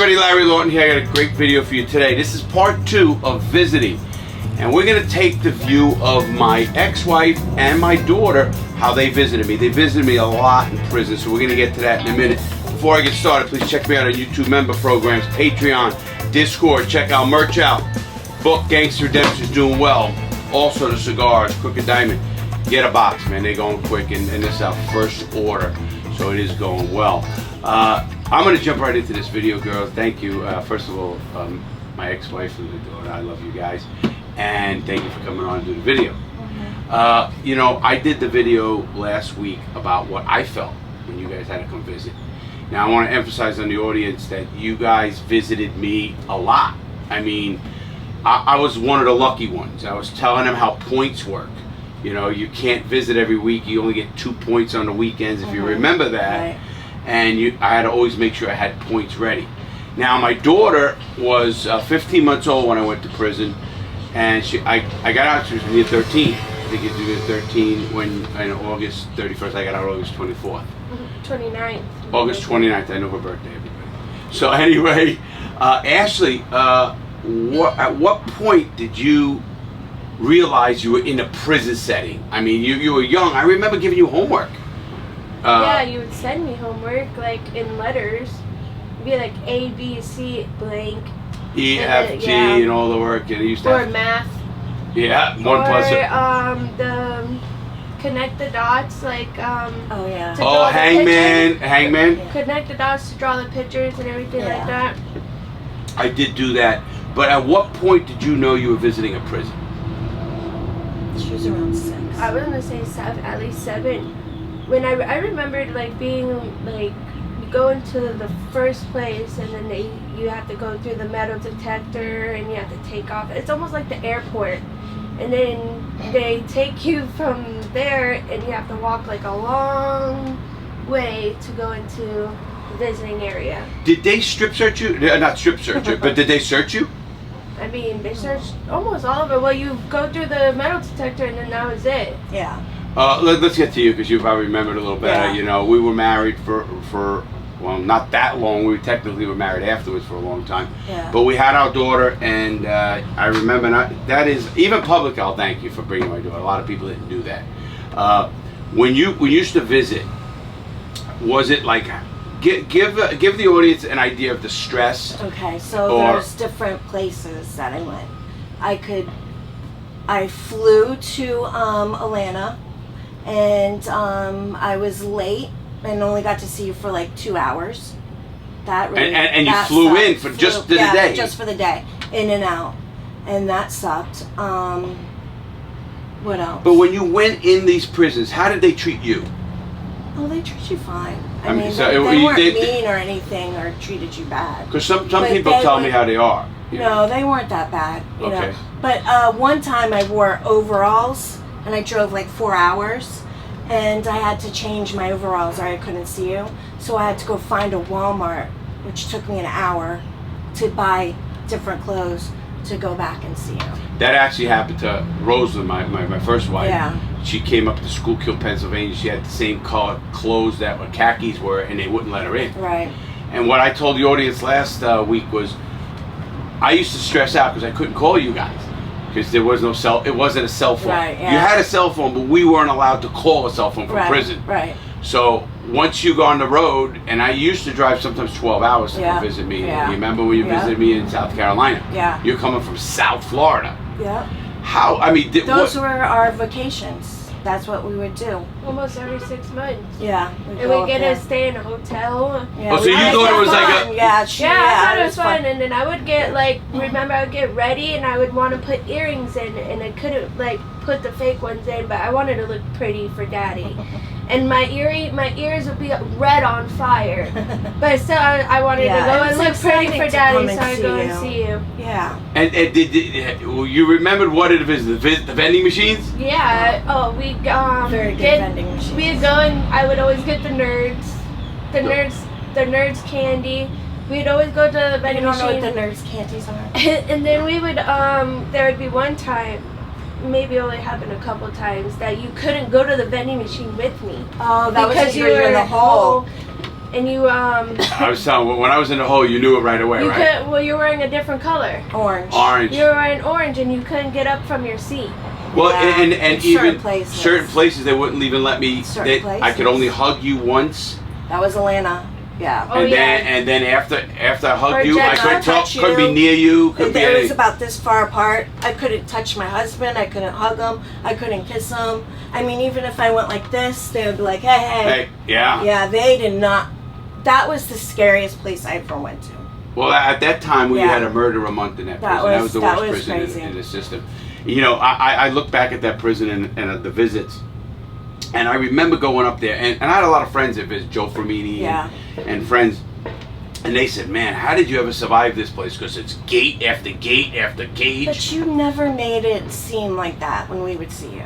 everybody, Larry Lawton here. I got a great video for you today. This is part 2 of visiting. And we're going to take the view of my ex-wife and my daughter, how they visited me. They visited me a lot in prison, so we're going to get to that in a minute. Before I get started, please check me out on YouTube member programs, Patreon, Discord. Check our merch out. Book Gangster Redemption's doing well. Also the cigars, Crooked Diamond. Get a box, man. They're going quick, and this is our first order, so it is going well. I'm going to jump right into this video, girls. Thank you. First of all, my ex-wife and my daughter, I love you guys. And thank you for coming on to do the video. You know, I did the video last week about what I felt when you guys had to come visit. Now, I want to emphasize on the audience that you guys visited me a lot. I mean, I was one of the lucky ones. I was telling them how points work. You know, you can't visit every week. You only get 2 points on the weekends, if you remember that. Right. And I had to always make sure I had points ready. Now, my daughter was 15 months old when I went to prison. And I got out, she was near 13. I think it's near 13 when, on August 31st, I got out August 24th. 29th. August 29th, I know her birthday, everybody. So anyway, Ashley, at what point did you realize you were in a prison setting? I mean, you were young. I remember giving you homework. Yeah, you would send me homework, like, in letters. It'd be like A, B, C, blank. E, F, G, and all the work. And used to or have, math. Yeah, 1 plus. The connect the dots, like, oh yeah. Oh, hangman. Yeah. Connect the dots to draw the pictures and everything like that. I did do that. But at what point did you know you were visiting a prison? She was around 6. I was gonna say 7, at least 7. When I remembered, like, being, like, going to the first place, and then you have to go through the metal detector, and you have to take off. It's almost like the airport, and then they take you from there, and you have to walk like a long way to go into the visiting area. Did they strip search you? Not strip search you, but did they search you? I mean, they searched almost all of it. Well, you go through the metal detector, and then that was it. Yeah. Let's get to you, because you probably remembered a little better. Yeah. You know, we were married for well, not that long. We technically were married afterwards for a long time. Yeah. But we had our daughter, and I remember, that is, even public, I'll thank you for bringing my daughter. A lot of people didn't do that. When you used to visit, was it like, give the audience an idea of the stress? Okay, so there's different places that I went. I flew to Atlanta, and I was late and only got to see you for like 2 hours. That really and you flew in for just the day. Just for the day, in and out, and that sucked. What else? But when you went in these prisons, how did they treat you? Oh, they treat you fine. I mean, mean, so they weren't mean or anything, or treated you bad. Because some people tell me how they are. No, they weren't that bad. You Okay. know. But one time I wore overalls, and I drove like 4 hours. And I had to change my overalls, or I couldn't see you. So I had to go find a Walmart, which took me an hour to buy different clothes to go back and see you. That actually happened to Rosa, my first wife. Yeah. She came up to Schuylkill, Pennsylvania. She had the same color clothes that were khakis were, and they wouldn't let her in. Right. And what I told the audience last week was, I used to stress out because I couldn't call you guys. Because there was no it wasn't a cell phone. Right, yeah. You had a cell phone, but we weren't allowed to call a cell phone from prison. Right. So once you go on the road, and I used to drive sometimes 12 hours to come visit me. Yeah. You remember when you visited me in South Carolina? Yeah. You're coming from South Florida. Yeah. How, I mean, those were our vacations. That's what we would do. Almost every 6 months. Yeah. And we get to stay in a hotel. Yeah, oh, so you thought it was like a... Yeah, I thought it was fun. And then I would get, like, remember I would get ready, and I would want to put earrings in, and I couldn't, like, put the fake ones in, but I wanted to look pretty for Daddy. And my ears would be red on fire. But still, I wanted to go and look pretty for Daddy, so I'd go and see you. Yeah. And did you remembered what it is? The vending machines? Yeah. Oh, we very good vending machines. We'd go, and I would always get the nerds candy. We'd always go to the vending machine. You don't know what the nerds candies are? And then we would there would be one time, maybe only happened a couple times, that you couldn't go to the vending machine with me. Oh, that was because you were in the hole. and you I was telling when I was in the hole, you knew it right away, you right? could, well, you're wearing a different color. Orange. Orange. You were wearing orange, and you couldn't get up from your seat. Well, Yeah, and in even certain places. they wouldn't even let me. Certain I could places. only hug you once, That was Atlanta. Yeah. Oh, yeah. and then after I hugged Or you, I just couldn't not touch couldn't be you. near you. Couldn't be It was any. about this far apart. I couldn't touch my husband. I couldn't hug him. I couldn't kiss him. I mean, even if I went like this, they would be like, hey, hey. Hey, yeah. Yeah, they did not. That was the scariest place I ever went to. Well, at that time, we Yeah. had a murder a month in that That prison. That was the was worst prison crazy. in the system. You know, I look back at that prison and the visits, and I remember going up there, and I had a lot of friends that visit, Joe Fermini Yeah. and friends, and they said, man, how did you ever survive this place? Because it's gate after gate after gate. But you never made it seem like that when we would see you.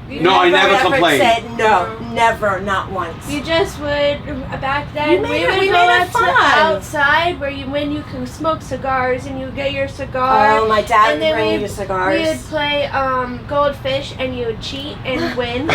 You No, I never ever complained. Said no, never, not once. You just would back then. You made it- we go made it out to fun. outside where when you can smoke cigars and you get your cigar. Oh, my dad and would then bring you we'd cigars. play goldfish and you would cheat and win.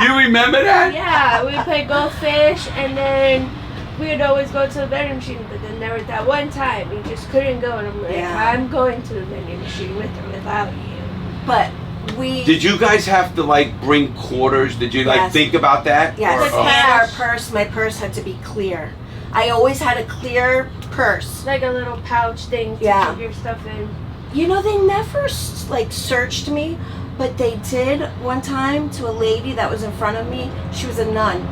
You remember that? Yeah, we'd play goldfish and then we would always go to the vending machine. But then there was that one time you just couldn't go, and I'm like, Yeah. I'm going to the vending machine with or without you. But we. Did you guys have to like bring quarters? Did you like Yes. think about that? Yes, Or- and our cash. purse. My purse had to be clear. I always had a clear purse. Like a little pouch thing to Yeah. keep your stuff in. You know, they never like searched me, but they did one time to a lady that was in front of me. She was a nun.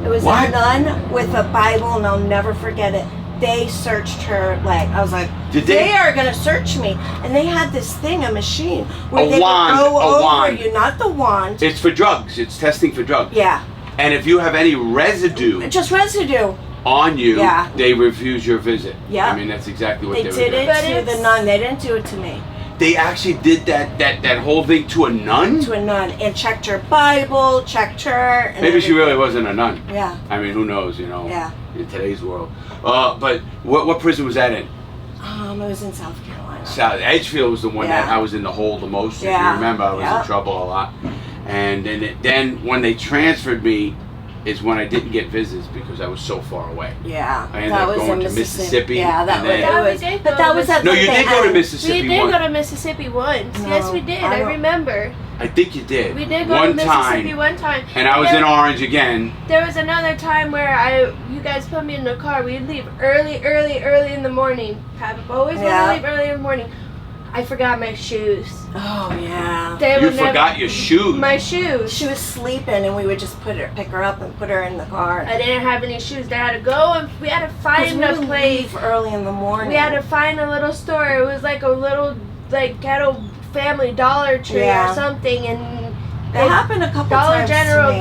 It was What? a nun with a Bible, and I'll never forget it. They searched her leg. I was like, Did they they- are gonna search me. And they had this thing, a machine, where A they wand, would go a over wand. you, not the wand. It's for drugs. It's testing for drugs. Yeah, And if you have any residue just residue. on you, Yeah. they refuse your visit. Yeah. I mean, that's exactly what They they, did were it doing. But to the it's- nun. They didn't do it to me. They actually did that whole thing to a nun? To a nun, and checked her Bible, checked her. And Maybe she everything. really wasn't a nun. Yeah, I mean, who knows, you know, yeah. in today's world. But what prison was that in? It was in South Carolina. South Edgefield was the one that Yeah. I was in the hole the most. If you Yeah. remember, I was Yeah. in trouble a lot. And then when they transferred me is when I didn't get visits because I was so far away. Yeah, I ended up going in to Mississippi, Yeah, that and was. then- Yeah, we It was did but go that to was at No, the you did go to end. Mississippi We did once. go to Mississippi once. No, Yes, we did. I I don't- remember. I think you did. We did go one to Mississippi time, one time. and I was there, in Orange again. There was another time where you guys put me in the car. We'd leave early in the morning. Have always want Yeah. to leave early in the morning. I forgot my shoes. Oh yeah. They You would never- forgot your shoes. My shoes. She was sleeping, and we would just pick her up, and put her in the car. I didn't have any shoes. They had to go and we had to 'Cause find we a would place. leave early in the morning. We had to find a little store. It was like a little ghetto family Dollar Tree Yeah. or something, and It happened a couple Dollar times. General. to me.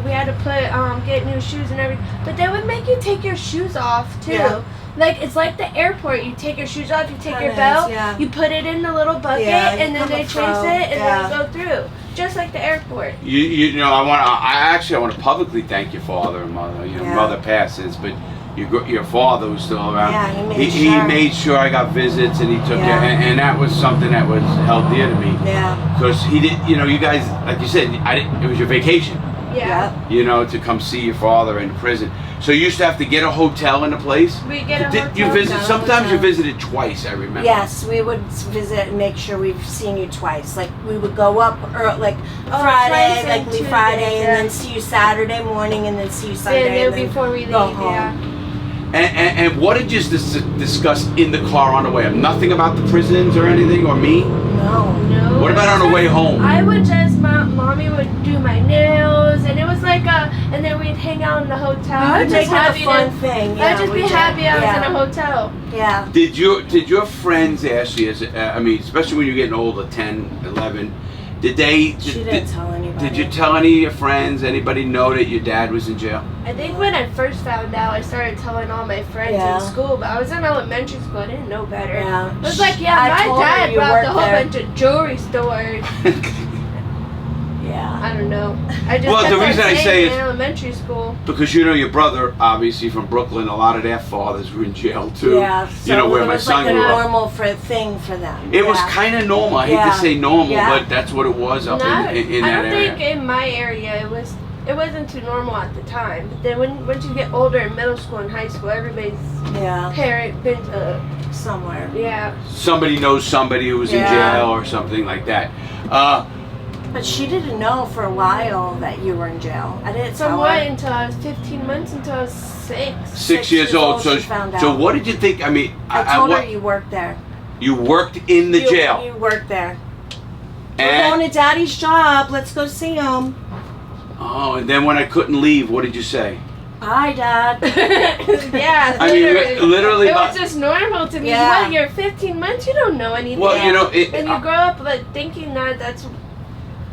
We had to put get new shoes and everything. But they would make you take your shoes off too. Yeah. Like it's like the airport. You take your shoes off. You take your Kinda belt. is, yeah. You put it in the little bucket, Yeah, you and then become they a trace pro. it, and Yeah. then you go through, just like the airport. You know, I want to publicly thank your father and mother. Your Yeah. mother passed since, but your father was still around. Yeah, he he made sure. made sure I got visits, and he took Yeah. and that was something that was held dear to me. Yeah. Because he did, you know, you guys, like you said, it was your vacation, Yeah. you know, to come see your father in prison. So you used to have to get a hotel in a place. We get a Did you hotel. visit? no, Sometimes you hotel. visited twice. I remember. Yes, we would visit and make sure we've seen you twice. Like we would go up like Oh, Friday, twice like and leave Tuesday, Friday, yeah. and then see you Saturday morning, and then see you Sunday. Yeah, and then before we leave. go home. Yeah. And what did you discuss in the car on the way? Nothing about the prisons or anything or me. No. No. What about on the way home? I would just, mommy would do my nails, and it was like and then we'd hang out in the hotel. I I'd would just have a happy fun thing. Yeah, I'd just we be did. happy I was yeah. in a hotel. Yeah. Did your friends ask you? I mean, especially when you're getting older, 10, 11, did they? She didn't tell anybody. Did you tell any of your friends? Anybody know that your dad was in jail? I think when I first found out, I started telling all my friends Yeah. in school, but I was in elementary school. I didn't know better. Yeah. It was like, yeah, I my told her dad you robbed a worked whole there. bunch of jewelry stores. Yeah. I don't know. I just Well, kept the on reason I saying say it in is- elementary school. Because you know your brother, obviously from Brooklyn, a lot of their fathers were in jail too. Yeah. So you know where it my was son like a grew up. normal thing for them. It was Yeah. kind of normal. I hate Yeah. to say normal, Yeah. but that's what it was up Not, in I that don't area. think in my area it was it wasn't too normal at the time. But then once you get older in middle school and high school, everybody's parent been to somewhere. Yeah. Somebody knows somebody who was in jail or something like that. But she didn't know for a while that you were in jail. I didn't tell Somewhat her. until I was 15 months, until I was 6. 6 years old. she found So out. what did you think? I mean, I told her you worked there. You worked in the jail. You worked there. We're And going to Daddy's job. Let's go see him. oh, and then when I couldn't leave, what did you say? Bye, Dad. Yeah, I mean, literally. It was just normal to me. Yeah. What, you're 15 months, you don't know anything. Well, you know, and you grow up like thinking that that's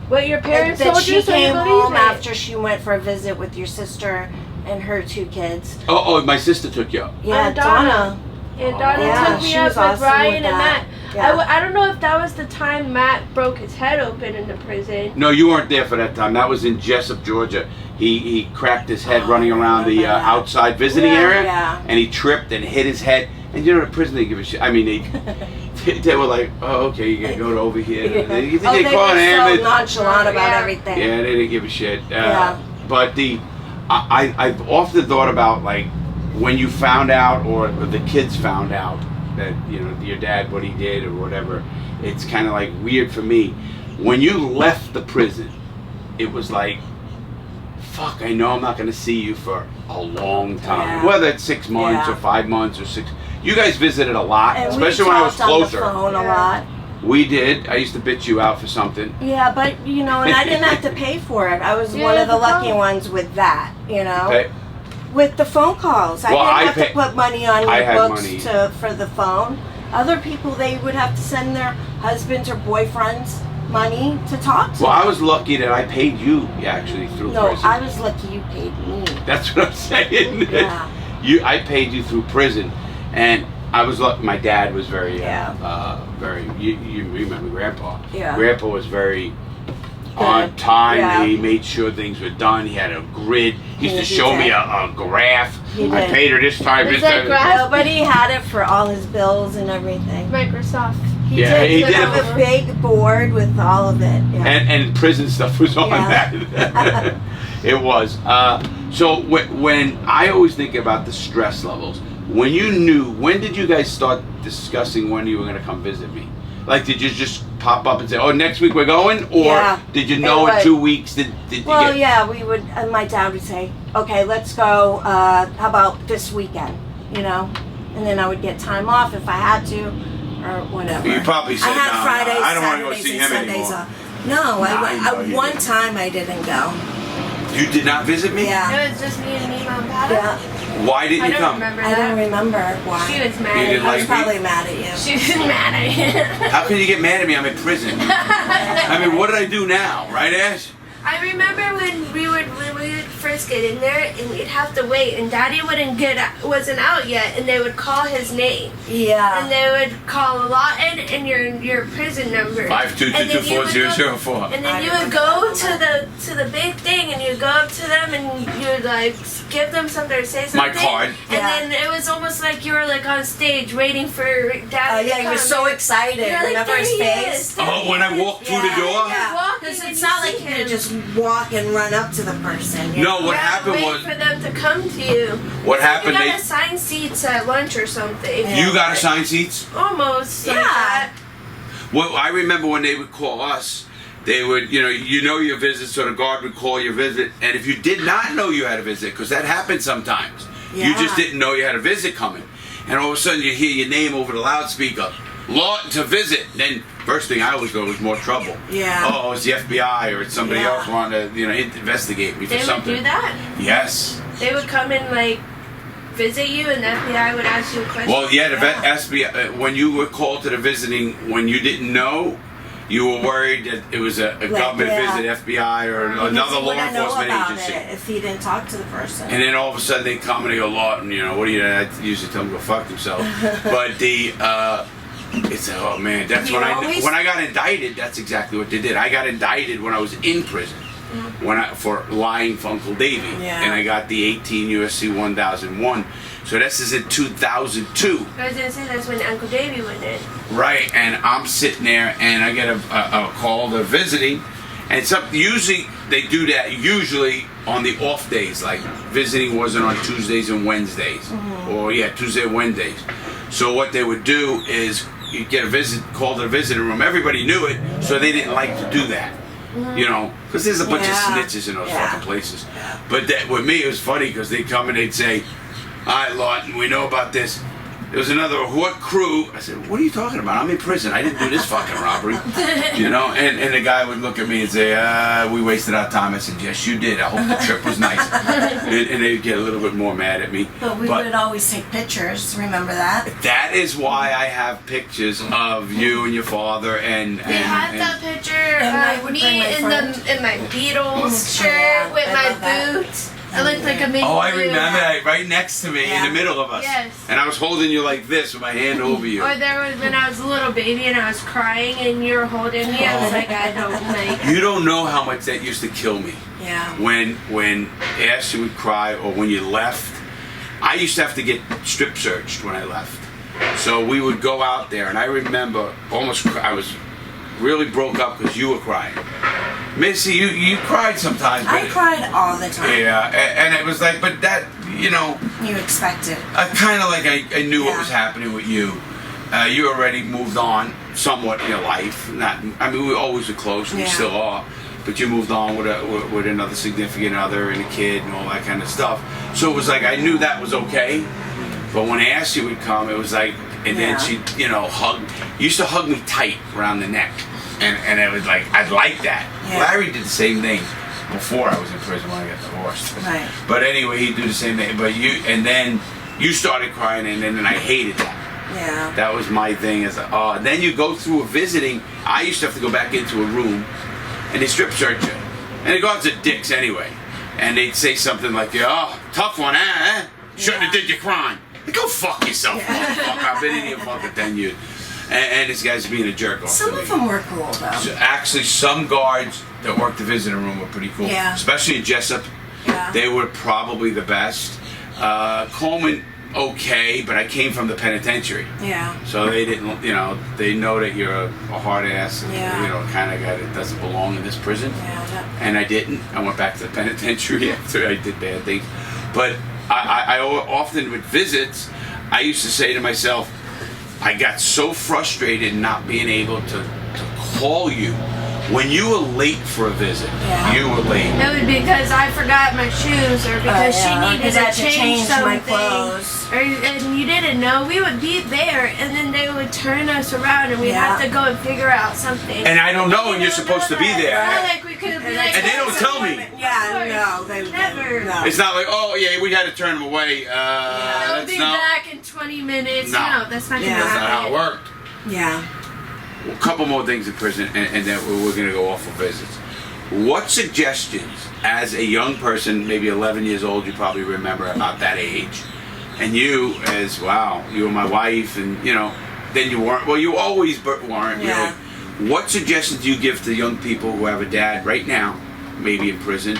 what your parents that told she you, so you came believe home it. after she went for a visit with your sister and her 2 kids. Oh, my sister took you. Yeah, Donna. And Donna Yeah, took me she up was with awesome Ryan with and that. Matt. Yeah. I don't know if that was the time Matt broke his head open in the prison. No, you weren't there for that time. That was in Jessup, Georgia. He cracked his head running around the outside visiting area, and he tripped and hit his head. And you know, the prison, they give a shit. I mean, they were like, oh, okay, you gotta go over here. You think they call an were ambulance? so nonchalant about everything. Yeah, they didn't give a shit. But I've often thought about, like, when you found out, or the kids found out that, you know, your dad, what he did or whatever, it's kind of like weird for me. When you left the prison, it was like, fuck, I know I'm not going to see you for a long time. Whether it's 6 months or 5 months or 6. You guys visited a lot, And especially we when I was talked on closer. the phone a lot. We did. I used to bitch you out for something. Yeah, but you know, and I didn't have to pay for it. I was one of the lucky ones with that, you know. Okay. With the phone calls. Well, I didn't have to put money on I your had books money. for the phone. Other people, they would have to send their husbands or boyfriends money to talk to. Well, I was lucky that I paid you actually through No, prison. I was lucky you paid me. That's what I'm saying. Yeah. I paid you through prison, and I was lucky. My dad was very, very. You remember Grandpa? Yeah. Grandpa was very on time. Yeah. He made sure things were done. He had a grid. He used to show me a graph. He I did. paid her this time. Is This that time. graph? Nobody had it for all his bills and everything. Microsoft. He Yeah, did. he He did have it a big board with all of it. Yeah. And prison stuff was on Yeah. that. It was. So when I always think about the stress levels, when you knew, when did you guys start discussing when you were going to come visit me? Like, did you just pop up and say, oh, next week we're going? Or did you know in 2 weeks? Did you Well, get... yeah, we would, and my dad would say, okay, let's go, how about this weekend, you know? And then I would get time off if I had to, or whatever. You probably said, I had no, Fridays, I don't want to go Saturdays, see and him Sundays anymore. off. No, I know you one didn't. time I didn't go. You did not visit me? Yeah. It was just me and me, Mom, Dad. Yeah. Why didn't I you don't come? remember I that. don't remember why. She was mad You at didn't me. I was like me? probably mad at you. She was mad at you. How can you get mad at me? I'm in prison. I mean, what did I do now? Right, Ash? I remember when we would first get in there and we'd have to wait and Daddy wasn't out yet and they would call his name. Yeah. And they would call Lawton and your prison number. 522240004. And then you would go to the big thing and you'd go up to them and you'd like give them something or say something. My card. And then it was almost like you were like on stage waiting for Daddy to Yeah, you come. were so excited. You're like, Remember there his he face? is, there Oh, he when I is. walked through the door? Yeah. walking Because and it's you not see like you him. could just walk and run up to the person. You know? No, what happened wait was... for them to come to you. What happened, You they... got assigned seats at lunch or something. You got assigned seats? Almost. like Yeah. that. Well, I remember when they would call us, they would, you know your visit, so the guard would call your visit. And if you did not know you had a visit, because that happens sometimes, you Yeah. just didn't know you had a visit coming. And all of a sudden you hear your name over the loudspeaker, Lawton to visit. Then first thing I always go was more trouble. Yeah. Oh, it's the FBI or it's somebody Yeah. else wanting to, investigate me for They would something. do that. Yes. They would come and like visit you, and the FBI would ask you a question. Well, yeah, the FBI, when you were called to the visiting, when you didn't know, you were worried that it was a government visit, FBI, or Because another he law wouldn't know enforcement about agency. it if he didn't talk to the person. And then all of a sudden they come and they go, Lawton, what do you, I usually tell them to go fuck themselves. But it's, oh man, that's You when always- when I got indicted, that's exactly what they did. I got indicted when I was in prison. For lying for Uncle Davy. Yeah. And I got the 18 USC 1001. So this is in 2002. I was gonna say that's when Uncle Davy went in. Right, and I'm sitting there and I get a call, they're visiting. And usually they do that, usually on the off days, like visiting wasn't on Tuesdays and Wednesdays, or Tuesday and Wednesdays. So what they would do is you'd get a visit, called it a visiting room. Everybody knew it, so they didn't like to do that. You know, because there's a bunch of snitches in those fucking places. But that, with me, it was funny because they'd come and they'd say, "All right, Lawton, we know about this. There was another, what crew?" I said, "What are you talking about? I'm in prison. I didn't do this fucking robbery." You know, and the guy would look at me and say, "We wasted our time." I said, "Yes, you did. I hope the trip was nice." and they'd get a little bit more mad at me. But we would always take pictures. Remember that? That is why I have pictures of you and your father and. They had that picture of me in my Beatles shirt with my boots. I looked like a mini. Oh, I remember that, right next to me in the middle of us. Yes. And I was holding you like this with my hand over you. Or there was when I was a little baby and I was crying and you were holding me. I was like, I don't like. You don't know how much that used to kill me. Yeah. When Ashley would cry or when you left, I used to have to get strip searched when I left. So we would go out there, and I remember I was really broke up because you were crying. Missy, you cried sometimes. I cried all the time. Yeah, and it was like, but that, you know. You expected. I kind of like I knew what was happening with you. You already moved on somewhat in your life. I mean, we always were close, and we still are. But you moved on with another significant other and a kid and all that kind of stuff. So it was like I knew that was okay. But when Ashley would come, it was like, and then she, you know, used to hug me tight around the neck. And it was like, I'd like that. Yeah. Larry did the same thing before I was in prison when I got divorced. Right. But anyway, he'd do the same thing. But and then you started crying, and then I hated that. Yeah. That was my thing. And then you go through a visiting. I used to have to go back into a room, and they strip search you. And they go out to dicks anyway. And they'd say something like, "Oh, tough one, eh? Shouldn't have did your crime." Like, go fuck yourself, motherfucker. I've been in here for 10 years. And this guy's being a jerk off. Some of them were cool, though. So actually, some guards that worked the visiting room were pretty cool. Yeah. Especially in Jessup. Yeah. They were probably the best. Coleman, okay, but I came from the penitentiary. Yeah. So they didn't, you know, they know that you're a hard ass, and, Yeah. you know, kind of guy that doesn't belong in this prison. Yeah. And I didn't. I went back to the penitentiary after I did bad things. But I often with visits, I used to say to myself, I got so frustrated not being able to call you. When you were late for a visit, you were late. It was because I forgot my shoes or because she needed to change something. My clothes. And you didn't know. We would be there and then they would turn us around and we'd have to go and figure out something. And I don't know, and you're supposed to be there. It's not like we could be like, and they don't tell me. Yeah, no, they never. No. It's not like, oh yeah, we had to turn them away. They'll be back in 20 minutes. No, that's not gonna happen. That's not how it worked. Yeah. A couple more things in prison, and then we're going to go off for visits. What suggestions, as a young person, maybe 11 years old, you probably remember about that age, and you as, wow, you were my wife, and, you know, then you weren't, well, you always weren't really. What suggestions do you give to young people who have a dad right now, maybe in prison,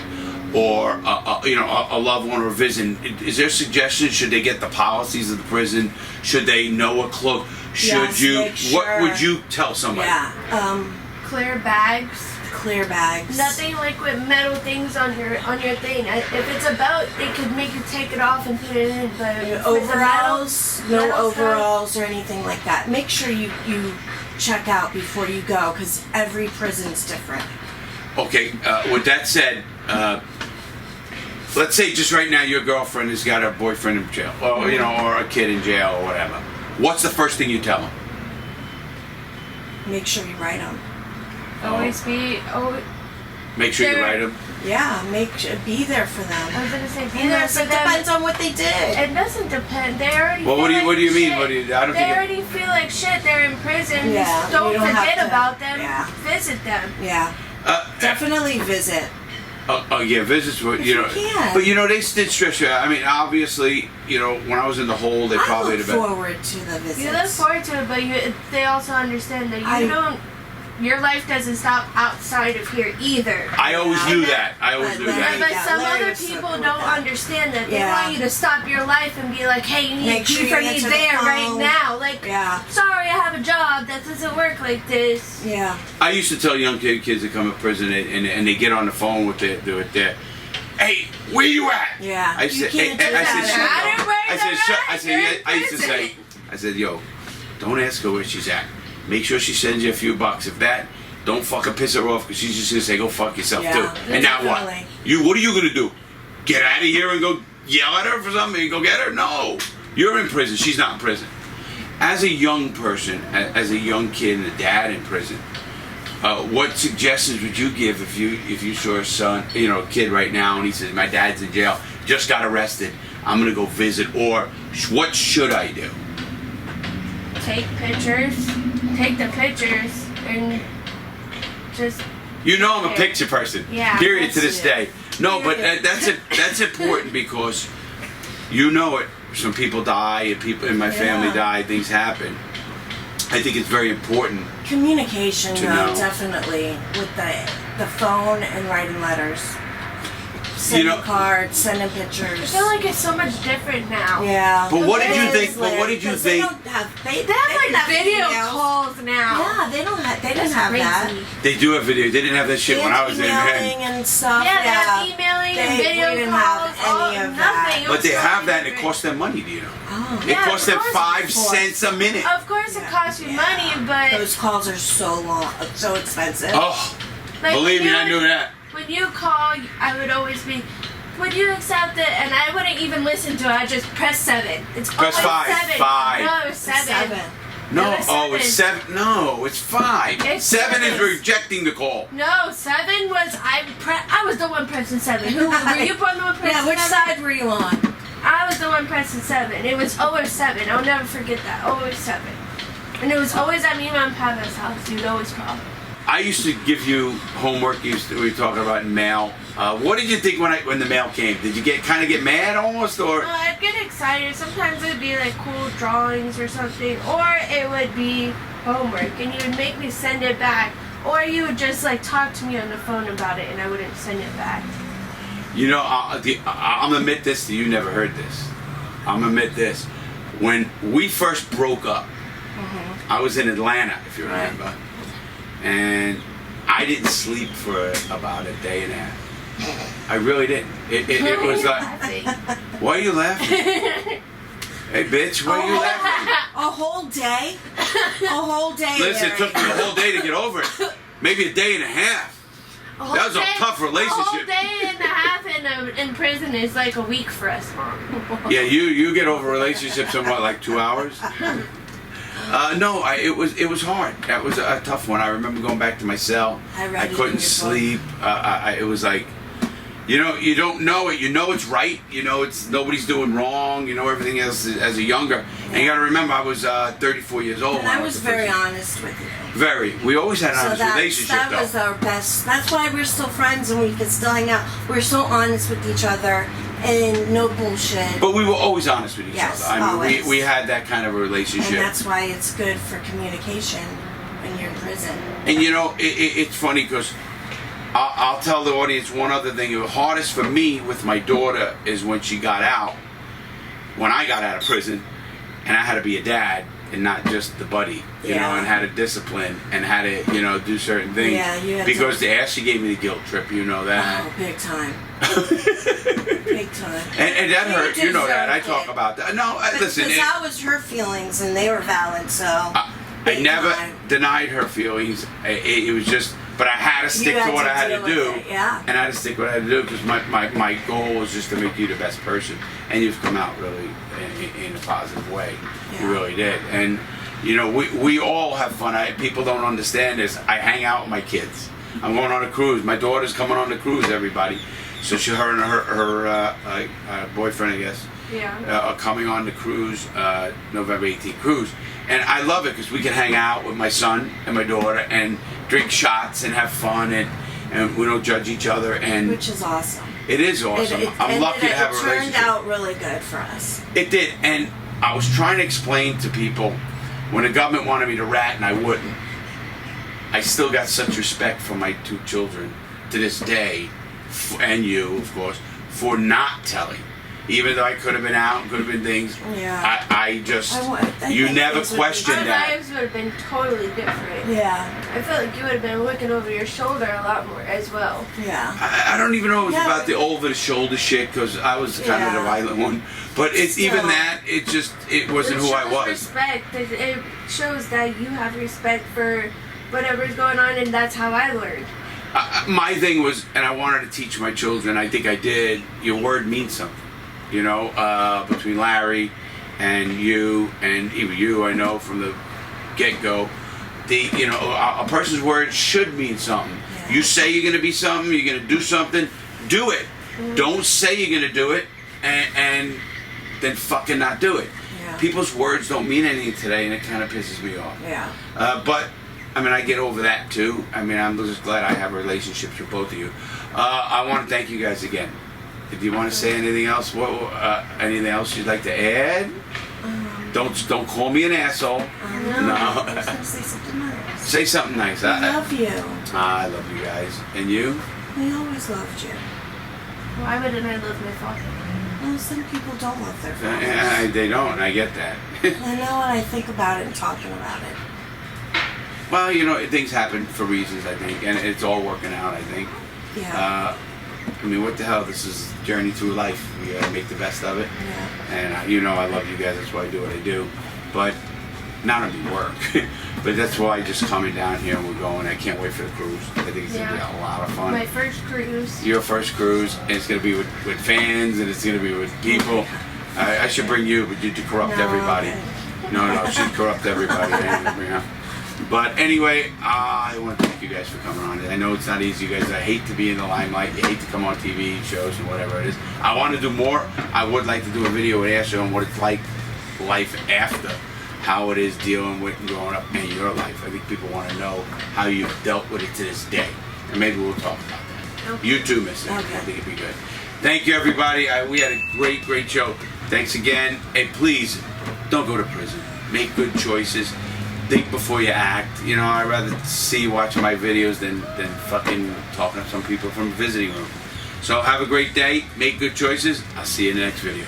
or, a loved one or a visit? Is there suggestions? Should they get the policies of the prison? Should they know a cloak? Should you? What would you tell somebody? Yeah. Clear bags. Clear bags. Nothing like with metal things on your thing. If it's a belt, they could make you take it off and put it in. But overalls, no overalls or anything like that. Make sure you check out before you go because every prison's different. Okay. With that said, let's say just right now your girlfriend has got a boyfriend in jail, or or a kid in jail or whatever. What's the first thing you tell them? Make sure you write them. Always Make sure you write them. Yeah, be there for them. I was gonna say be there for them. It depends on what they did. It doesn't depend. They already. Well, what do you mean? They already feel like shit. They're in prison. Yeah, don't forget about them. Yeah. Visit them. Yeah. Definitely visit. Yeah, visits were, can. But they did stress you. I mean, obviously, when I was in the hole, they probably look forward to the visits. You look forward to it, but they also understand that your life doesn't stop outside of here either. I always knew that. But some other people don't understand that. They want you to stop your life and be like, hey, you need to be for me there right now. Like, sorry, I have a job. That doesn't work like this. Yeah. I used to tell young kids that come to prison and they get on the phone with their Hey, where you at? Yeah. I said, can't do I that. said, You're I used to say, I said, yo, don't ask her where she's at. Make sure she sends you a few bucks. If that, don't fucking piss her off because she's just gonna say, go fuck yourself Yeah, too. And now what? definitely. What are you gonna do? Get out of here and go yell at her for something and go get her? No. You're in prison. She's not in prison. As a young person, as a young kid and a dad in prison, what suggestions would you give if you saw a son, a kid right now, and he says, my dad's in jail, just got arrested, I'm gonna go visit, or what should I do? Take the pictures, and just. I'm a picture person. Yeah. Period to this day. No, but Period. that's important because it. Some people die, and people in my family die. Things happen. I think it's very important. Communication, To though, know. definitely, with the phone and writing letters. Sending cards, sending I pictures. feel like it's so much different now. Yeah. But what did you It think? is, But what did you because they think? don't have, they They have like video emails. calls now. Yeah, they didn't have That's that. crazy. They do have video. They didn't have that shit when I was in. Emailing and stuff. Yeah, they have emailing and we video didn't calls. have any of that. Nothing. It But was they so have that, and it different. costs them money. Do you know? Oh. It Yeah, costs of them course. 5 cents a minute. Of course, it costs you money, but Those calls are so long, so expensive. Oh, like, believe when me, you I knew would- that. When you call, I would always be, would you accept it? And I wouldn't even listen to it. I just press 7. It's Press always 5, 7. 5. No, it's 7. No, It was oh, it's 7. No, it's 5. It's 7 is 7. rejecting the call. No, 7 was I was the one pressing 7. Who were you? The one pressing Yeah, which 7? side were you on? I was the one pressing 7. It was always 7. I'll never forget that. Always 7. And it was always at me and my papa's house. You'd always call. I used to give you homework. We were talking about mail. What did you think when the mail came? Did you kind of get mad almost, or? I'd get excited. Sometimes it'd be like cool drawings or something, or it would be homework, and you would make me send it back, or you would just like talk to me on the phone about it, and I wouldn't send it back. I'm gonna admit this to you. Never heard this. I'm gonna admit this. When we first broke up, I was in Atlanta, if you remember, and I didn't sleep for about a day and a half. I really didn't. It was like, why are you laughing? Hey, bitch, why are you laughing? A whole day? A whole day. Listen, it Larry. took me a whole day to get over it. Maybe a day and a half. That was a tough relationship. A whole day and a half in prison is like a week for us, Mom. Yeah, you get over relationships in what, like 2 hours? No, it was hard. That was a tough one. I remember going back to my cell. I couldn't sleep. It was like, you don't know it. You know it's right. You know it's nobody's doing wrong. You know everything else as a younger. And you got to remember, I was 34 years old. And when I went was to very prison. honest with you. Very. We always had an honest relationship, that though. was our best. That's why we're still friends and we can still hang out. We're so honest with each other and no bullshit. But we were always honest with each Yes, other. I mean, always. we had that kind of a relationship. And that's why it's good for communication when you're in prison. And it's funny because I'll tell the audience one other thing. The hardest for me with my daughter is when she got out, when I got out of prison, and I had to be a dad and not just the buddy, you know, and had to discipline and had to, do certain things. Yeah, you had because the ass she gave me the guilt trip, you know that. Oh, big time. Big time. And that hurt, you know that. I deserved talk it. about that. No, listen. Because that was her feelings and they were valid, so. I big never time. denied her feelings. It was just, but I had to stick had to what to I had deal to with do. it, yeah. And I had to stick what I had to do because my goal was just to make you the best person. And you've come out really in a positive way. Yeah. You really did. And, we all have fun. People don't understand this. I hang out with my kids. I'm going on a cruise. My daughter's coming on the cruise, everybody. So her and her boyfriend, I guess, are coming on the cruise, November 18th cruise. And I love it because we can hang out with my son and my daughter and drink shots and have fun and we don't judge each other. And Which is awesome. it is awesome. I'm lucky to have a It relationship. turned out really good for us. It did. And I was trying to explain to people when the government wanted me to rat and I wouldn't. I still got such respect for my 2 children to this day, and you, of course, for not telling. Even though I could have been out, could have been things. Yeah. I just, I you think never things would be- questioned Our that. lives would have been totally different. Yeah. I feel like you would have been looking over your shoulder a lot more as well. Yeah. I don't even know it was Yeah. about the over the shoulder shit because I was kind of the Yeah. violent one. But it's even Still. that, it wasn't It who I shows was. Respect. It shows that you have respect for whatever's going on, and that's how I learned. My thing was, and I wanted to teach my children, I think I did, your word means something. You know, between Larry and you, and even you, I know from the get-go, a person's word should mean something. Yeah. You say you're going to be something, you're going to do something, do it. Don't say you're going to do it, and then fucking not do it. Yeah. People's words don't mean anything today, and it kind of pisses me off. Yeah. But I mean, I get over that too. I mean, I'm just glad I have relationships with both of you. I want to thank you guys again. Do you want to say anything else? Anything else you'd like to add? Don't call me an asshole. No. I was gonna say something nice. Say something nice. I love you. I love you guys. And you? I always loved you. Why wouldn't I love my father? Well, some people don't love their fathers. They don't. I get that. I know, and I think about it and talking about it. Well, things happen for reasons, I think, and it's all working out, I think. Yeah. I mean, what the hell? This is a journey through life. We gotta make the best of it. Yeah. And I love you guys. That's why I do what I do. But not only work, but that's why just coming down here and we're going. I can't wait for the cruise. I think it's gonna be a lot of fun. My first cruise. Your first cruise, and it's gonna be with fans, and it's gonna be with people. I should bring you, but you'd corrupt No, everybody. okay. No, she'd corrupt everybody. But anyway, I want to thank you guys for coming on. I know it's not easy, you guys. I hate to be in the limelight. You hate to come on TV shows and whatever it is. I want to do more. I would like to do a video with Asher on what it's like, life after, how it is dealing with and growing up in your life. I think people want to know how you've dealt with it to this day. And maybe we'll talk about that. Okay. You too, Miss. Okay. I think it'd be good. Thank you, everybody. We had a great show. Thanks again. And please, don't go to prison. Make good choices. Think before you act. I'd rather see you watching my videos than fucking talking to some people from a visiting room. So have a great day. Make good choices. I'll see you in the next video.